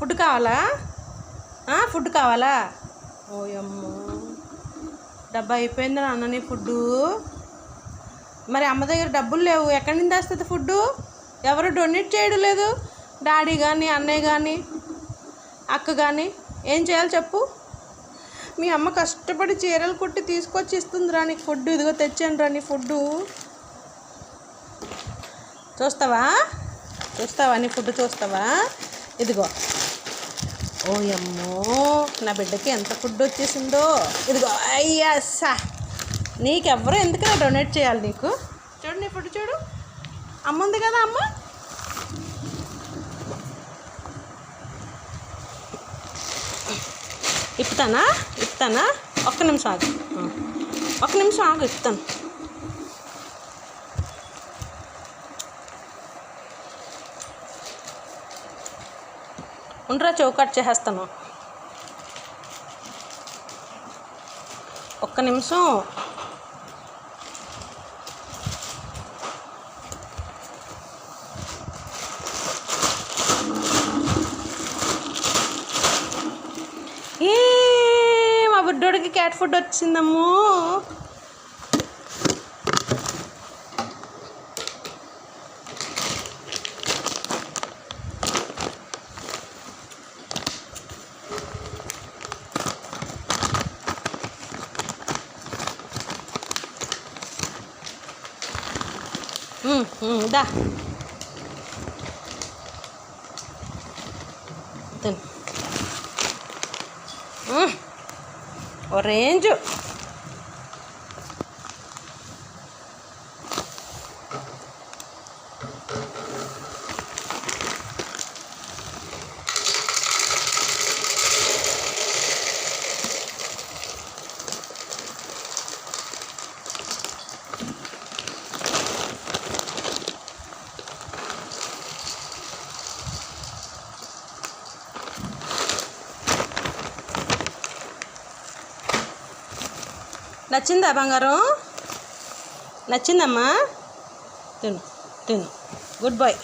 Food కావాలా? Food కావాలా? ఓయమ్మో, డబ్బా అయిపోయింది నాన్న నీ ఫుడ్డు. మరి అమ్మ దగ్గర డబ్బులు లేవు, ఎక్కడి నుంచి వస్తుంది ఫుడ్డు? ఎవరు డొనేట్ చేయడం లేదు, డాడీ కానీ అన్నయ్య కానీ అక్క కానీ. ఏం చేయాలి చెప్పు? మీ అమ్మ కష్టపడి చీరలు కుట్టి తీసుకొచ్చి ఇస్తుందిరా నీకు ఫుడ్. ఇదిగో తెచ్చాను రా నీ ఫుడ్డు. చూస్తావా నీ ఫుడ్ చూస్తావా? ఇదిగో. ఓయమ్మో, నా బిడ్డకి ఎంత ఫుడ్ వచ్చేసిందో. ఇదిగో. అయ్యా, నీకెవ్వరూ ఎందుకన్నా డొనేట్ చేయాలి నీకు? చూడు నీ ఫుడ్ చూడు. అమ్మ ఉంది కదా, అమ్మ. ఇప్పుతానా? ఒక్క నిమిషం ఆగు, ఇప్పుతాను. ఉండరా, చెవు కట్ చేసేస్తాను. ఒక్క నిమిషం. మా బుడ్డోడికి క్యాట్ ఫుడ్ వచ్చిందమ్మో. దా ఆరెంజ్. నచ్చిందా బంగారం? నచ్చిందమ్మా? తిను. Good bye.